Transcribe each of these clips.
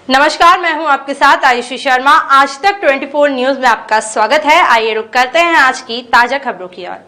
नमस्कार, मैं हूं आपके साथ आयुषी शर्मा। आज तक 24 न्यूज में आपका स्वागत है। आइए रुक करते हैं आज की ताजा खबरों की ओर।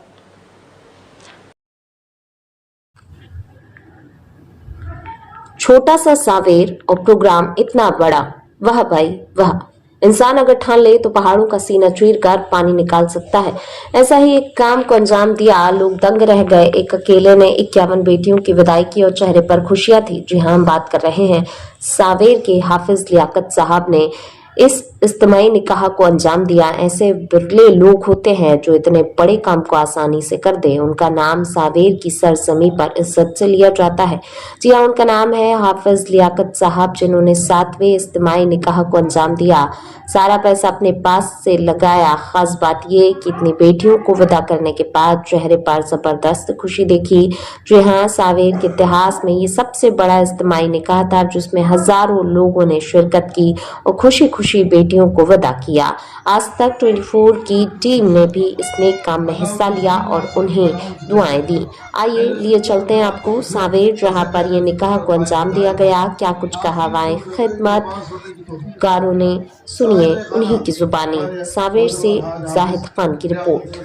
छोटा सा सावेर और प्रोग्राम इतना बड़ा, वाह भाई वाह। इंसान अगर ठान ले तो पहाड़ों का सीना चीर कर पानी निकाल सकता है। ऐसा ही एक काम को अंजाम दिया, लोग दंग रह गए। एक अकेले ने 51 बेटियों की विदाई की और चेहरे पर खुशियां थी। जी हाँ, हम बात कर रहे हैं सावेर के हाफिज लियाकत साहब ने इस इज्तिमाई निकाह को अंजाम दिया। ऐसे बिरले लोग होते हैं जो इतने बड़े काम को आसानी से कर दे। उनका नाम सावेर की सरजमी पर इज्जत से लिया जाता है। जी हाँ, उनका नाम है हाफिज लियाकत साहब, जिन्होंने 7वें इज्तिमाई निकाह को अंजाम दिया। सारा पैसा अपने पास से लगाया। खास बात ये कि इतनी बेटियों को विदा करने के बाद चेहरे पर जबरदस्त खुशी देखी। जी हाँ, सावेर के इतिहास में ये सबसे बड़ा इज्तिमाई निकाह था जिसमें हजारों लोगों ने शिरकत की और खुशी खुशी बेटियों को विदा किया। आज तक 24 की टीम ने भी इस नेक काम में हिस्सा लिया और उन्हें दुआएं दी। आइए लिए चलते हैं आपको सावेर, जहां पर ये निकाह को अंजाम दिया गया। क्या कुछ कहावाएं खिदमतगारों ने, सुनिए उन्हीं की जुबानी। सावेर से जाहिद खान की रिपोर्ट।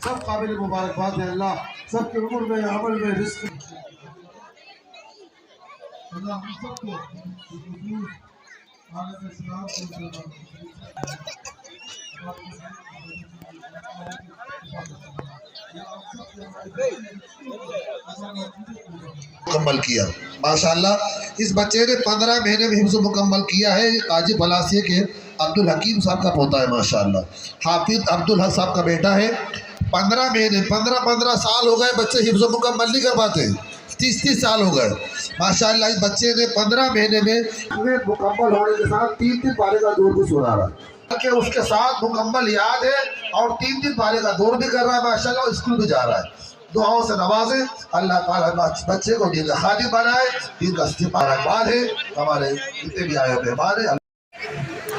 सब काबिल मुबारकबाद है। अल्लाह सबके उम्र में, अमल में, रिस्क मुकम्मल किया। माशाल्लाह, इस बच्चे ने 15 महीने में हिफ्ज़ मुकम्मल किया है। काजी फलासिया के अब्दुल हकीम साहब का पोता है। माशाल्लाह, हाफिज अब्दुल हक साहब का बेटा है। 15 महीने 15 साल हो गए, बच्चे हिफ्ज़ मुकम्मल नहीं कर पाते। 30 साल हो गए। माशाल्लाह, इस बच्चे ने 15 महीने में मुकम्मल होने के साथ 3 पारे का दौर भी सुना रहा है। उसके साथ मुकम्मल याद है और 3 पारे का दौर भी कर रहा है। माशाल्लाह, स्कूल भी जा रहा है। दुआओं से नवाजे। अल्लाह ताला बच्चे को दीन का खादिम बनाए। दीन का मुबारकबाद है। हमारे जितने भी आए मेहमान है।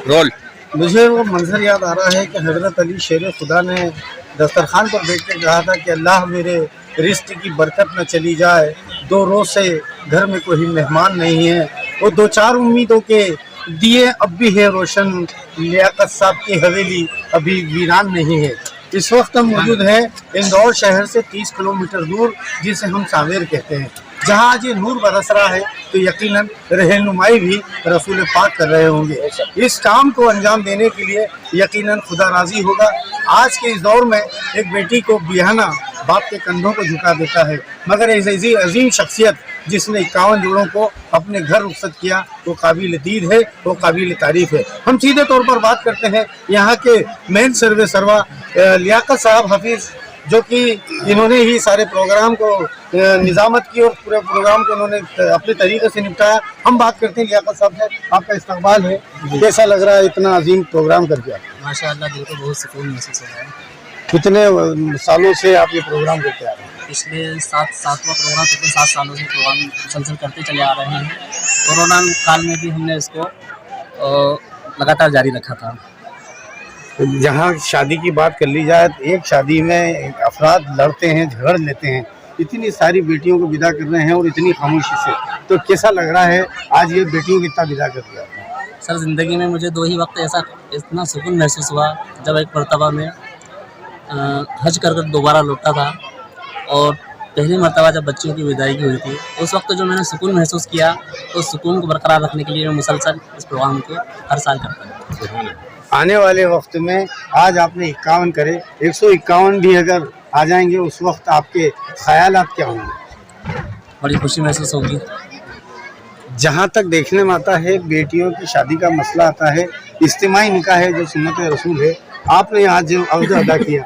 रोल मुझे वो मंजर याद आ रहा है कि हजरत अली शेर खुदा ने दस्तरखान पर बैठ कर कहा था कि अल्लाह मेरे रिश्त की बरकत न चली जाए। 2 रोज से घर में कोई मेहमान नहीं है। वो 2-4 उम्मीदों के दिए अब भी है रोशन। लियाकत साहब की हवेली अभी वीरान नहीं है। इस वक्त हम मौजूद है इंदौर शहर से 30 किलोमीटर दूर, जिसे हम सावेर कहते हैं। जहाँ आज ये नूर बरस रहा है तो यकीनन रहनुमाई भी रसूल पाक कर रहे होंगे। इस काम को अंजाम देने के लिए यकीनन खुदा राजी होगा। आज के इस दौर में एक बेटी को बिहाना बाप के कंधों को झुका देता है, मगर ऐसी अजीम शख्सियत जिसने 51 जोड़ों को अपने घर रुखसत किया, वो काबिल दीद है, वो काबिल तारीफ है। हम सीधे तौर पर बात करते हैं यहाँ के मेन सर्वे सरवा लियाकत साहब हाफिज, जो कि इन्होंने ही सारे प्रोग्राम को निजामत की और पूरे प्रोग्राम को उन्होंने अपने तरीके से निपटाया। हम बात करते हैं लियाकत साहब से। आपका इस्तकबाल है, कैसा लग रहा है इतना अजीम प्रोग्राम करके? माशाअल्लाह, दिल को बहुत सुकून महसूस हो रहा है। कितने सालों से आप ये प्रोग्राम करते आ रहे हैं? पिछले 7वां प्रोग्राम, पिछले 7 सालों से प्रोग्राम मुसलसल करते चले आ रहे हैं। कोरोना काल में भी हमने इसको लगातार जारी रखा था। जहाँ शादी की बात कर ली जाए तो एक शादी में अफराद लड़ते हैं, झगड़ लेते हैं। इतनी सारी बेटियों को विदा कर रहे हैं और इतनी खामोशी से, तो कैसा लग रहा है आज ये बेटियों को इतना विदा कर दिया? सर, ज़िंदगी में मुझे 2 ही वक्त ऐसा इतना सुकून महसूस हुआ जब एक मरतबा में हज कर दोबारा लौटा था और पहली मरतबा जब बच्चियों की विदाई की हुई थी। उस वक्त जो मैंने सुकून महसूस किया, उस सुकून को बरकरार रखने के लिए मैं मुसलसल इस प्रोग्राम को हर साल करता हूँ। आने वाले वक्त में आज आपने 51 करे, 151 भी अगर आ जाएंगे उस वक्त आपके ख्यालात क्या होंगे? बड़ी खुशी महसूस होगी। जहाँ तक देखने में आता है बेटियों की शादी का मसला आता है, इज्तिमाई निकाह है जो सुन्नत रसूल है। आपने आज जो अक़्द अदा किया,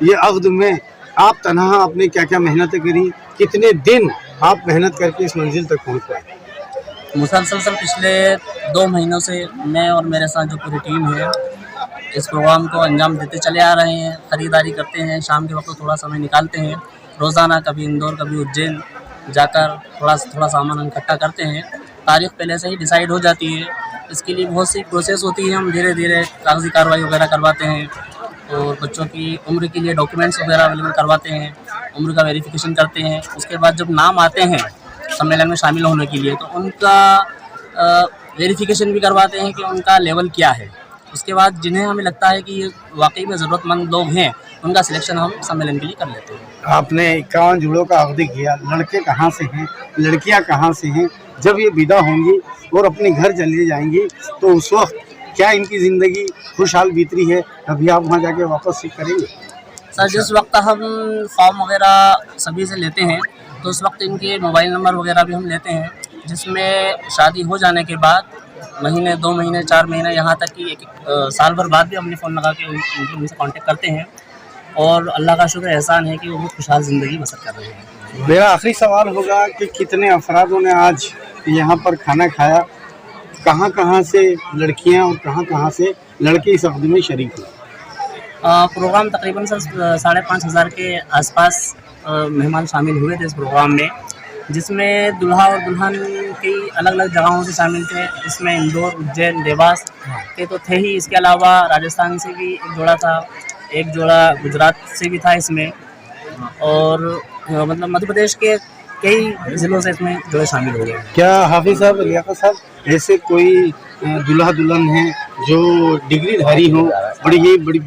ये अक़्द में आप तनहा आपने क्या क्या मेहनतें करी, कितने दिन आप मेहनत करके इस मंजिल तक पहुँच पाए? मुसलसल पिछले 2 महीनों से मैं और मेरे साथ जो पूरी टीम है इस प्रोग्राम को अंजाम देते चले आ रहे हैं। ख़रीदारी करते हैं, शाम के वक्त थोड़ा समय निकालते हैं, रोज़ाना कभी इंदौर कभी उज्जैन जाकर थोड़ा सामान इकट्ठा करते हैं। तारीख़ पहले से ही डिसाइड हो जाती है। इसके लिए बहुत सी प्रोसेस होती है। हम धीरे धीरे कागज़ी कार्रवाई वगैरह करवाते हैं और बच्चों की उम्र के लिए डॉक्यूमेंट्स वगैरह अवेलेबल करवाते हैं। उम्र का वेरिफिकेशन करते हैं। उसके बाद जब नाम आते हैं सम्मेलन में शामिल होने के लिए तो उनका वेरिफिकेशन भी करवाते हैं कि उनका लेवल क्या है। उसके बाद जिन्हें हमें लगता है कि ये वाकई में ज़रूरतमंद लोग हैं उनका सिलेक्शन हम सम्मेलन के लिए कर लेते हैं। आपने 51 जुड़ों का अक़द किया, लड़के कहाँ से हैं, लड़कियाँ कहाँ से हैं? जब ये विदा होंगी और अपने घर चली जाएंगी तो उस वक्त क्या इनकी ज़िंदगी खुशहाल बीतरी है? अभी आप वहाँ जाके वापस सीख करेंगे? सर, जिस वक्त हम फॉर्म वगैरह सभी से लेते हैं तो उस वक्त इनके मोबाइल नंबर वगैरह भी हम लेते हैं, जिसमें शादी हो जाने के बाद महीने, 2 महीने, 4 महीने, यहाँ तक कि एक साल भर बाद भी अपने फ़ोन लगा के उनसे कांटेक्ट करते हैं। और अल्लाह का शुक्र एहसान है कि वो बहुत खुशहाल ज़िंदगी बसर कर रहे हैं। मेरा आखिरी सवाल होगा कि कितने अफरादों ने आज यहाँ पर खाना खाया? कहाँ कहाँ से लड़कियाँ और कहाँ कहाँ से लड़के इस अक़द में शरीक हुए? प्रोग्राम तकरीबन सर 5,500 के आसपास मेहमान शामिल हुए थे इस प्रोग्राम में, जिसमें दूल्हा और दुल्हन कई अलग अलग जगहों से शामिल थे। इसमें इंदौर, उज्जैन, देवास के तो थे ही, इसके अलावा राजस्थान से भी एक जोड़ा था, एक जोड़ा गुजरात से भी था इसमें, और मतलब मध्य प्रदेश के कई ज़िलों से इसमें जोड़े शामिल हो गए। क्या हाफिज़ साहब, लियाकत साहब, ऐसे कोई दूल्हा दुल्हन हैं जो डिग्रीधारी हों, बड़ी बड़ी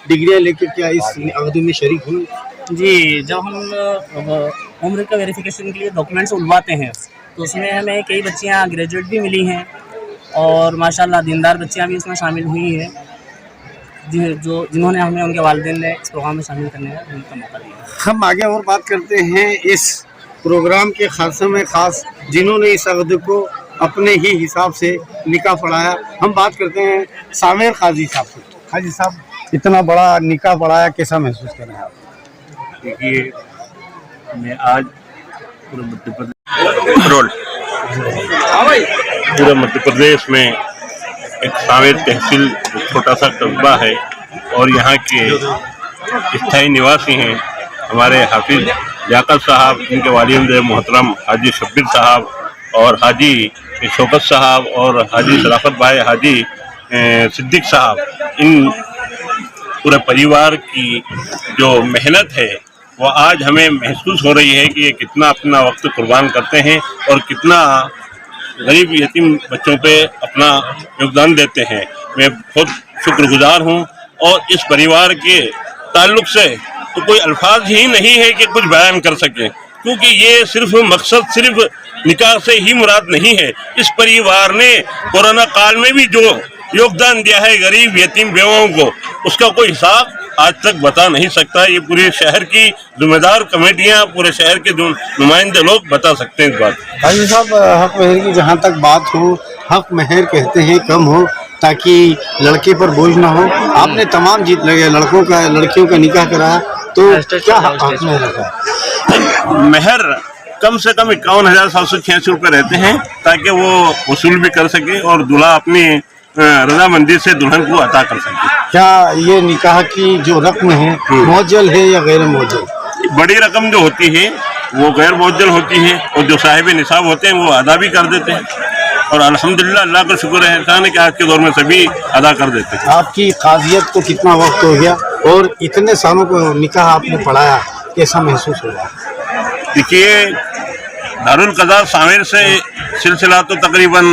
डिग्रियाँ लेके क्या इस अक़द में शरीक हुए? जी, जब हम उम्र का वेरिफिकेशन के लिए डॉक्यूमेंट्स उलवाते हैं तो उसमें हमें कई बच्चियां ग्रेजुएट भी मिली हैं और माशाल्लाह दीनदार बच्चियां भी इसमें शामिल हुई हैं, जिन्होंने हमें उनके वालिदैन ने इस प्रोग्राम में शामिल करने का उनका मौका दिया। हम आगे और बात करते हैं इस प्रोग्राम के खासे में ख़ास जिन्होंने इस अक़द को अपने ही हिसाब से निकाह पढ़ाया। हम बात करते हैं सामेर काजी साहब से। काजी साहब, इतना बड़ा निकाह पढ़ाया, कैसा महसूस कर रहे हैं आप? देखिए, मैं आज पूरे मध्य प्रदेश में एक सावेर तहसील छोटा सा कस्बा है और यहाँ के स्थायी निवासी हैं हमारे हाफिज़ लियाकत साहब, इनके वालिद मोहतरम हाजी शब्बीर साहब और हाजी शौकत साहब और हाजी शराफत भाई, हाजी सिद्दीक साहब। इन पूरे परिवार की जो मेहनत है वो आज हमें महसूस हो रही है कि ये कितना अपना वक्त कुर्बान करते हैं और कितना गरीब यतीम बच्चों पे अपना योगदान देते हैं। मैं बहुत शुक्रगुजार हूँ और इस परिवार के ताल्लुक़ से तो कोई अल्फाज ही नहीं है कि कुछ बयान कर सकें, क्योंकि ये सिर्फ मकसद सिर्फ निकाह से ही मुराद नहीं है। इस परिवार ने कोरोना काल में भी जो योगदान दिया है गरीब यतीम बेवाओं को, उसका कोई हिसाब आज तक बता नहीं सकता। ये पूरे शहर की जिम्मेदार कमेटियां, पूरे शहर के जो नुमाइंदे लोग बता सकते हैं इस बात। भाई साहब, हक महर की जहाँ तक बात हो, हक महर कहते हैं कम हो ताकि लड़के पर बोझ ना हो। आपने तमाम जीत लगे लड़कियों का निकाह कराया, तो क्या हक महर रखा? महर कम से कम 51,786 रुपये रहते हैं ताकि वो वसूल भी कर सके और दूल्हा अपनी रजामंदी से दुल्हन को अता कर सके। क्या ये निकाह की जो रकम है मौजल है या गैर मौजल? बड़ी रकम जो होती है वो गैर मौजल होती है और जो साहिब निसाब होते हैं वो अदा भी कर देते हैं और अल्हम्दुलिल्लाह अल्लाह का शुक्र है एहसान है कि आज के दौर में सभी अदा कर देते हैं। आपकी काजियत को कितना वक्त हो गया और इतने सालों को निकाह आपने पढ़ाया, कैसा महसूस हो रहा? देखिए, दारुल क़ज़ा सामेर से सिलसिला तो तकरीबन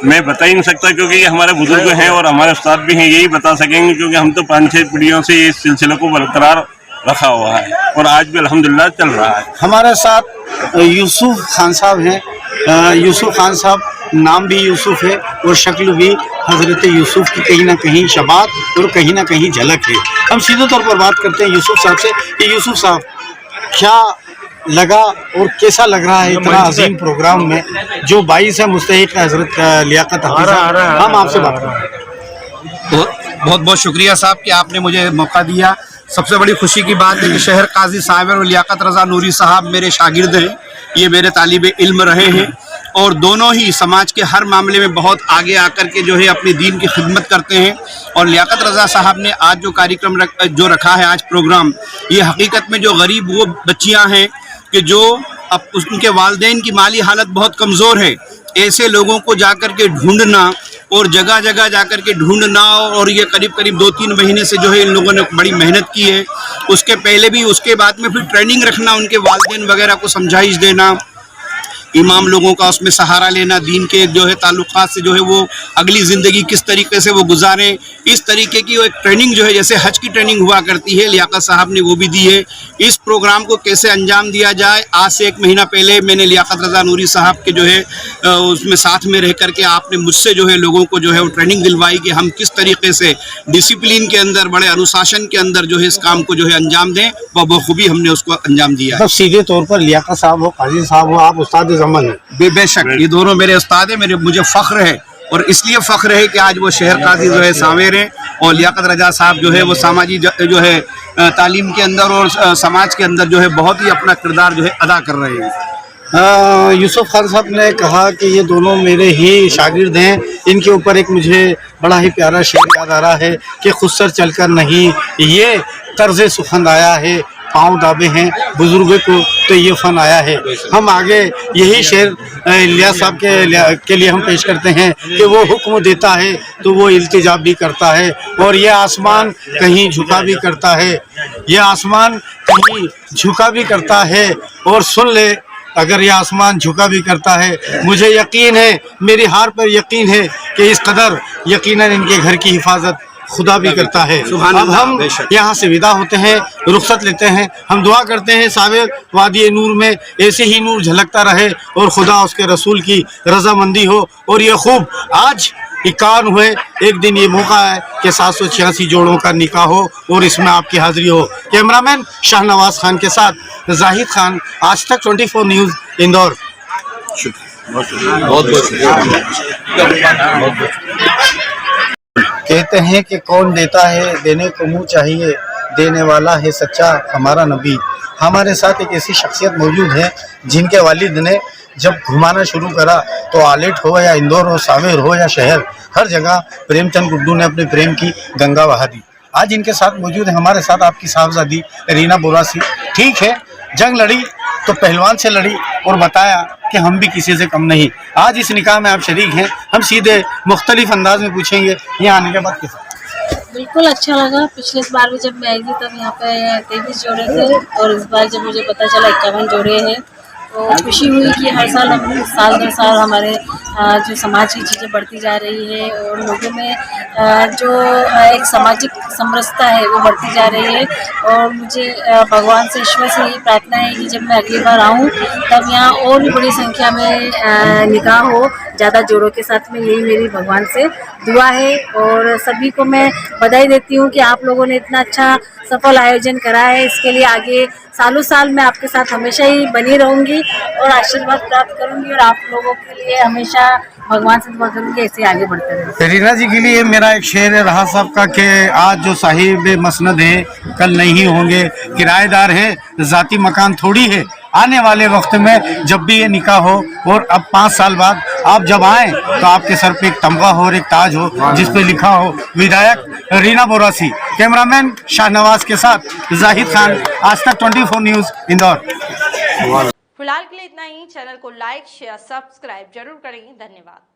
मैं बता ही नहीं सकता, क्योंकि ये हमारे बुजुर्ग हैं और हमारे उस्ताद भी हैं, यही बता सकेंगे, क्योंकि हम तो 5-6 पीढ़ियों से इस सिलसिले को बरकरार रखा हुआ है और आज भी अल्हम्दुलिल्लाह चल रहा है। हमारे साथ यूसुफ खान साहब हैं। यूसुफ खान साहब, नाम भी यूसुफ है और शक्ल भी हज़रत यूसुफ की कहीं ना कहीं शबात और कहीं ना कहीं झलक है। हम सीधे तौर पर बात करते हैं यूसुफ साहब से कि यूसुफ साहब, क्या लगा और कैसा लग रहा है इतना अजीम प्रोग्राम में जो 22 है मुस्तहिक हज़रत लियाकत हाफिज़ साहब? हम आपसे बात करें। बहुत बहुत शुक्रिया साहब कि आपने मुझे मौका दिया। सबसे बड़ी खुशी की बात है कि शहर काजी सामेर और लियाकत रज़ा नूरी साहब मेरे शागिर्द हैं, ये मेरे तालिब इल्म रहे हैं और दोनों ही समाज के हर मामले में बहुत आगे आकर के जो है अपने दीन की खिदमत करते हैं। और लियाकत रज़ा साहब ने आज जो कार्यक्रम जो रखा है, आज प्रोग्राम, ये हकीकत में जो गरीब वो बच्चियां हैं कि जो अब उनके वालिदैन की माली हालत बहुत कमज़ोर है, ऐसे लोगों को जाकर के ढूंढना और जगह जगह जाकर के ढूंढना, और ये करीब करीब 2-3 महीने से जो है इन लोगों ने बड़ी मेहनत की है। उसके पहले भी, उसके बाद में फिर ट्रेनिंग रखना, उनके वालिदैन वगैरह को समझाइश देना, इमाम लोगों का उसमें सहारा लेना, दीन के जो है ताल्लुकात से जो है वो अगली ज़िंदगी किस तरीके से वो गुजारें, इस तरीके की वो एक ट्रेनिंग जो है, जैसे हज की ट्रेनिंग हुआ करती है, लियाकत साहब ने वो भी दी है। इस प्रोग्राम को कैसे अंजाम दिया जाए, आज से 1 महीना पहले मैंने लियाकत रज़ा नूरी साहब के जो है उसमें साथ में रह करके आपने मुझसे जो है लोगों को जो है वो ट्रेनिंग दिलवाई कि हम किस तरीके से डिसिप्लिन के अंदर, बड़े अनुशासन के अंदर जो है इस काम को जो है अंजाम दें, बखूबी हमने उसको अंजाम दिया है। तो सीधे तौर पर लियाकत साहब हो, काजी साहब हो, आप उस्ताद ज़मान हैं। बेशक ये दोनों मेरे उस्ताद हैं, मुझे फ़ख्र है, और इसलिए फ़ख्र है कि आज वो शहर काजी जो है सावेर हैं, और लियाकत रजा साहब जो है वो सामाजी जो है तालीम के अंदर और समाज के अंदर जो है बहुत ही अपना किरदार जो है अदा कर रहे हैं। यूसुफ खान साहब ने कहा कि ये दोनों मेरे ही शागिर्द हैं। इनके ऊपर एक मुझे बड़ा ही प्यारा शेर याद आ रहा है कि खुद सर चलकर नहीं, ये तर्ज़ सुखन आया है, पाँव दाबे हैं बुजुर्गों को तो ये फ़न आया है। हम आगे यही शेर इलियास साहब के लिए हम पेश करते हैं कि वो हुक्म देता है तो वो इल्तिजा भी करता है, और ये आसमान कहीं झुका भी करता है, ये आसमान कहीं झुका भी करता है। और सुन ले, अगर ये आसमान झुका भी करता है, मुझे यकीन है, मेरी हार पर यकीन है कि इस कदर यकीनन इनके घर की हिफाजत खुदा भी करता है। अब हम यहाँ से विदा होते हैं, रुखसत लेते हैं। हम दुआ करते हैं सावेर वादी नूर में ऐसे ही नूर झलकता रहे और खुदा उसके रसूल की रजामंदी हो। और ये खूब आज 51 हुए, एक दिन ये मौका है कि 786 जोड़ों का निकाह हो और इसमें आपकी हाजिरी हो। कैमरामैन शाहनवाज खान के साथ जाहिद खान, आज तक 24 न्यूज़, इंदौर। बहुत कहते हैं कि कौन देता है, देने को मुँह चाहिए, देने वाला है सच्चा हमारा नबी। हमारे साथ एक ऐसी शख्सियत मौजूद है जिनके वालिद ने जब घुमाना शुरू करा तो आलेट हो या इंदौर हो, सावेर हो या शहर, हर जगह प्रेमचंद गुड्डू ने अपने प्रेम की गंगा बहा दी। आज इनके साथ मौजूद है हमारे साथ आपकी साहबजादी रीना बोरासी। ठीक है, जंग लड़ी तो पहलवान से लड़ी और बताया कि हम भी किसी से कम नहीं। आज इस निकाह में आप शरीक हैं, हम सीधे मुख्तलिफ अंदाज में पूछेंगे यहाँ आने के बाद कैसा। बिल्कुल अच्छा लगा। पिछले बार भी जब मैं आई थी तब यहाँ पे 23 जोड़े थे, और इस बार जब मुझे पता चला 51 जोड़े हैं तो खुशी हुई कि हर साल हम साल दर साल हमारे जो समाज की चीज़ें बढ़ती जा रही है और लोगों में जो एक सामाजिक समरसता है वो बढ़ती जा रही है। और मुझे भगवान से ईश्वर से यही प्रार्थना है कि जब मैं अगली बार आऊँ तब यहाँ और भी बड़ी संख्या में निकाह हो ज़्यादा जोड़ों के साथ में, यही मेरी भगवान से दुआ है। और सभी को मैं बधाई देती हूँ कि आप लोगों ने इतना अच्छा सफल आयोजन करा है। इसके लिए आगे सालों साल मैं आपके साथ हमेशा ही बनी रहूँगी और आशीर्वाद प्राप्त करूँगी, और आप लोगों के लिए हमेशा भगवान से दुआ करूँगी ऐसे आगे बढ़ते रहे। रीना जी के लिए मेरा एक शेर है रहा साहब का कि आज जो साहिब मसनद है कल नहीं होंगे, किराएदार है ज़ाती मकान थोड़ी है, आने वाले वक्त में जब भी ये निकाह हो और अब 5 साल बाद आप जब आएँ तो आपके सर पे एक तमगा हो और एक ताज हो जिस पे लिखा हो विधायक रीना बोरासी। कैमरामैन शाहनवाज के साथ जाहिद खान, आज तक 24 न्यूज़, इंदौर। फिलहाल के लिए इतना ही। चैनल को लाइक, शेयर, सब्सक्राइब जरूर करें। धन्यवाद।